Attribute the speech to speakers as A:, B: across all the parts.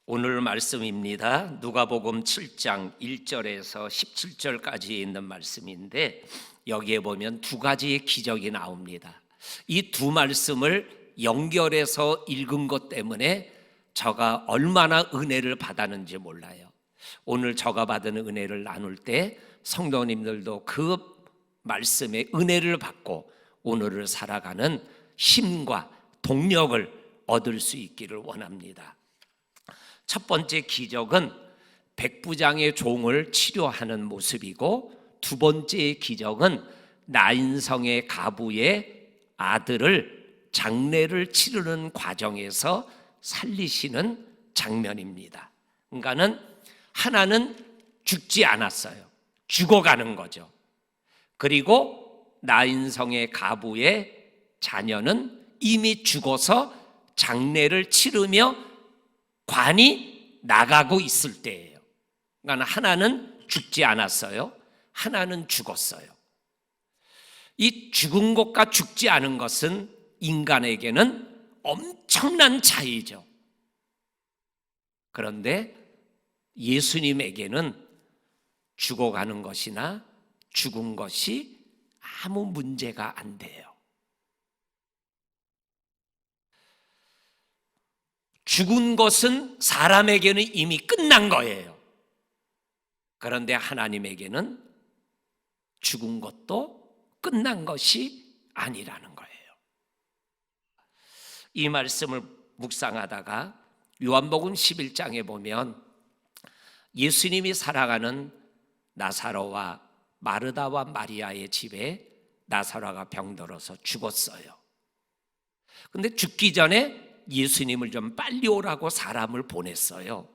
A: 오늘 말씀입니다. 누가복음 7장 1절에서 17절까지 있는 말씀인데 여기에 보면 두 가지의 기적이 나옵니다. 이 두 말씀을 연결해서 읽은 것 때문에 저가 얼마나 은혜를 받았는지 몰라요. 오늘 저가 받은 은혜를 나눌 때 성도님들도 그 말씀의 은혜를 받고 오늘을 살아가는 힘과 동력을 얻을 수 있기를 원합니다. 첫 번째 기적은 백부장의 종을 치료하는 모습이고, 두 번째 기적은 나인성의 가부의 아들을 장례를 치르는 과정에서 살리시는 장면입니다. 그러니까는 하나는 죽지 않았어요. 죽어가는 거죠. 그리고 나인성의 가부의 자녀는 이미 죽어서 장례를 치르며 관이 나가고 있을 때예요. 그러니까 하나는 죽지 않았어요. 하나는 죽었어요. 이 죽은 것과 죽지 않은 것은 인간에게는 엄청난 차이죠. 그런데 예수님에게는 죽어가는 것이나 죽은 것이 아무 문제가 안 돼요. 죽은 것은 사람에게는 이미 끝난 거예요. 그런데 하나님에게는 죽은 것도 끝난 것이 아니라는 거예요. 이 말씀을 묵상하다가 요한복음 11장에 보면 예수님이 살아가는 나사로와 마르다와 마리아의 집에 나사로가 병들어서 죽었어요. 근데 죽기 전에 예수님을 좀 빨리 오라고 사람을 보냈어요.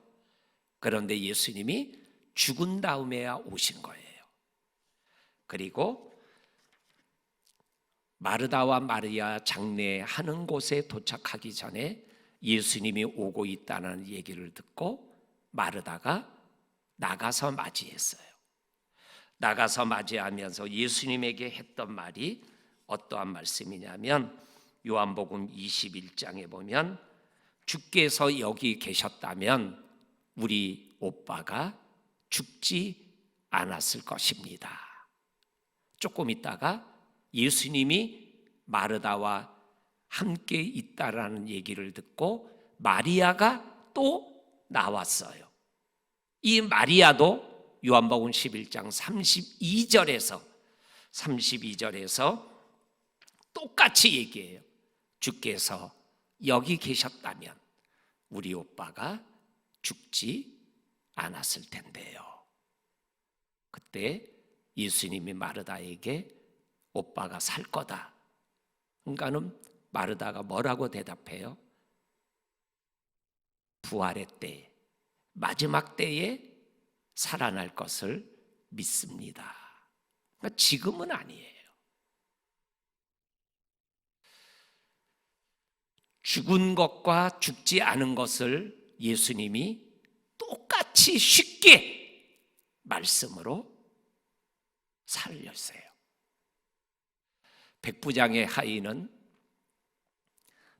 A: 그런데 예수님이 죽은 다음에야 오신 거예요. 그리고 마르다와 마리아 장례하는 곳에 도착하기 전에 예수님이 오고 있다는 얘기를 듣고 마르다가 나가서 맞이했어요. 나가서 맞이하면서 예수님에게 했던 말이 어떠한 말씀이냐면 요한복음 21장에 보면 주께서 여기 계셨다면 우리 오빠가 죽지 않았을 것입니다. 조금 있다가 예수님이 마르다와 함께 있다라는 얘기를 듣고 마리아가 또 나왔어요. 이 마리아도 요한복음 11장 32절에서 똑같이 얘기해요. 주께서 여기 계셨다면 우리 오빠가 죽지 않았을 텐데요. 그때 예수님이 마르다에게 오빠가 살 거다. 그러니까는 마르다가 뭐라고 대답해요? 부활의 때, 마지막 때에 살아날 것을 믿습니다. 그러니까 지금은 아니에요. 죽은 것과 죽지 않은 것을 예수님이 똑같이 쉽게 말씀으로 살렸어요. 백부장의 하인은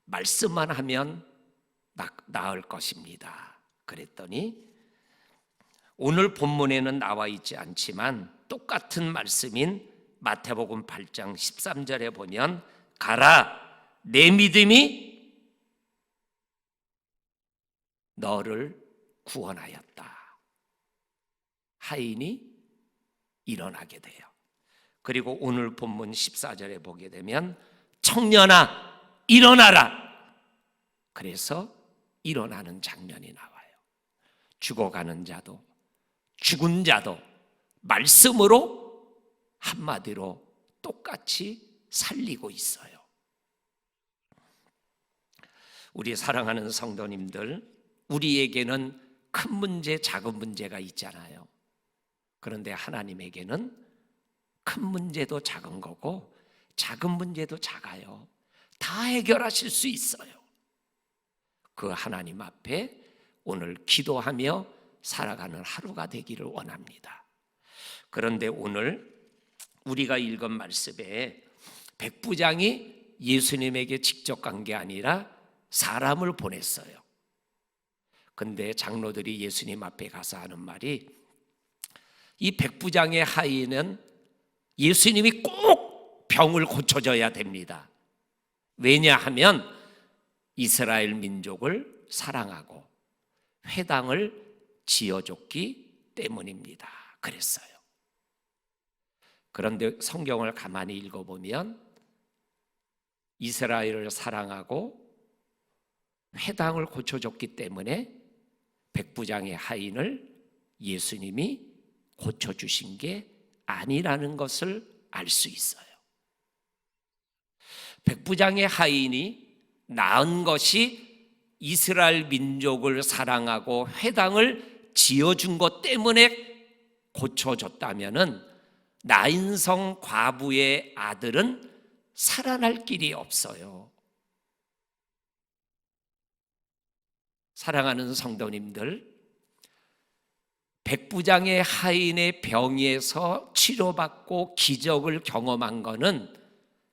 A: 말씀만 하면 나을 것입니다. 그랬더니 오늘 본문에는 나와 있지 않지만 똑같은 말씀인 마태복음 8장 13절에 보면 가라, 내 믿음이 너를 구원하였다. 하인이 일어나게 돼요. 그리고 오늘 본문 14절에 보게 되면 청년아 일어나라. 그래서 일어나는 장면이 나와요. 죽어가는 자도 죽은 자도 말씀으로 한마디로 똑같이 살리고 있어요. 우리 사랑하는 성도님들, 우리에게는 큰 문제, 작은 문제가 있잖아요. 그런데 하나님에게는 큰 문제도 작은 거고 작은 문제도 작아요. 다 해결하실 수 있어요. 그 하나님 앞에 오늘 기도하며 살아가는 하루가 되기를 원합니다. 그런데 오늘 우리가 읽은 말씀에 백부장이 예수님에게 직접 간 게 아니라 사람을 보냈어요. 근데 장로들이 예수님 앞에 가서 하는 말이, 이 백부장의 하인은 예수님이 꼭 병을 고쳐줘야 됩니다. 왜냐하면 이스라엘 민족을 사랑하고 회당을 지어줬기 때문입니다. 그랬어요. 그런데 성경을 가만히 읽어보면 이스라엘을 사랑하고 회당을 고쳐줬기 때문에 백부장의 하인을 예수님이 고쳐주신 게 아니라는 것을 알 수 있어요. 백부장의 하인이 낳은 것이 이스라엘 민족을 사랑하고 회당을 지어준 것 때문에 고쳐줬다면은 나인성 과부의 아들은 살아날 길이 없어요. 사랑하는 성도님들, 백부장의 하인의 병에서 치료받고 기적을 경험한 것은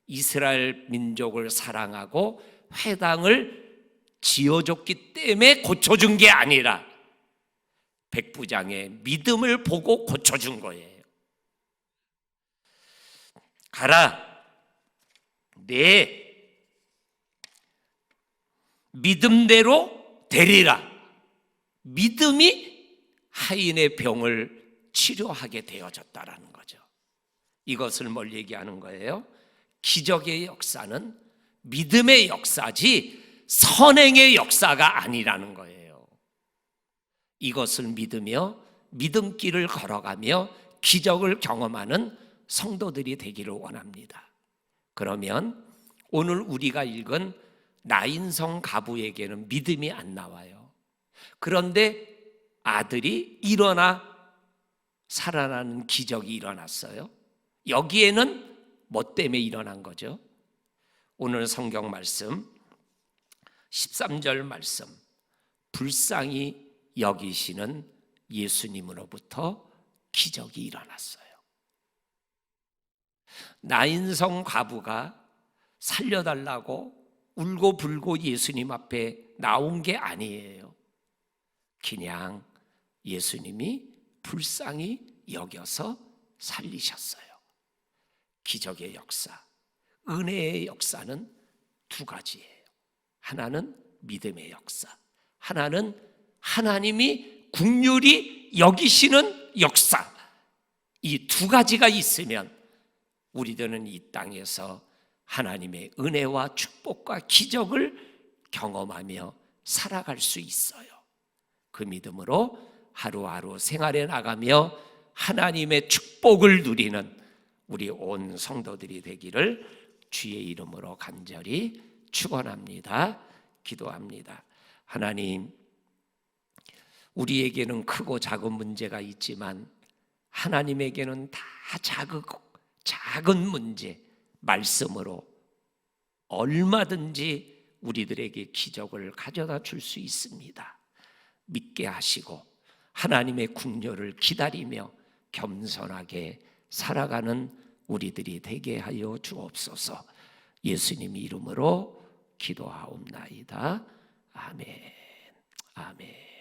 A: 이스라엘 민족을 사랑하고 회당을 지어줬기 때문에 고쳐준 게 아니라 백부장의 믿음을 보고 고쳐준 거예요. 가라, 내 믿음대로 되리라. 믿음이 하인의 병을 치료하게 되어졌다라는 거죠. 이것을 뭘 얘기하는 거예요? 기적의 역사는 믿음의 역사지 선행의 역사가 아니라는 거예요. 이것을 믿으며 믿음길을 걸어가며 기적을 경험하는 성도들이 되기를 원합니다. 그러면 오늘 우리가 읽은 나인성 가부에게는 믿음이 안 나와요. 그런데 아들이 일어나 살아나는 기적이 일어났어요. 여기에는 뭐 때문에 일어난 거죠? 오늘 성경 말씀 13절 말씀, 불쌍히 여기시는 예수님으로부터 기적이 일어났어요. 나인성 과부가 살려달라고 울고 불고 예수님 앞에 나온 게 아니에요. 그냥 예수님이 불쌍히 여겨서 살리셨어요. 기적의 역사, 은혜의 역사는 두 가지예요. 하나는 믿음의 역사, 하나는 하나님이 긍휼히 여기시는 역사. 이 두 가지가 있으면 우리들은 이 땅에서 하나님의 은혜와 축복과 기적을 경험하며 살아갈 수 있어요. 그 믿음으로 하루하루 생활해 나가며 하나님의 축복을 누리는 우리 온 성도들이 되기를 주의 이름으로 간절히 축원합니다. 기도합니다. 하나님, 우리에게는 크고 작은 문제가 있지만 하나님에게는 다 작은 문제, 말씀으로 얼마든지 우리들에게 기적을 가져다 줄 수 있습니다. 믿게 하시고 하나님의 긍휼을 기다리며 겸손하게 살아가는 우리들이 되게 하여 주옵소서. 예수님 이름으로 기도하옵나이다. 아멘. 아멘.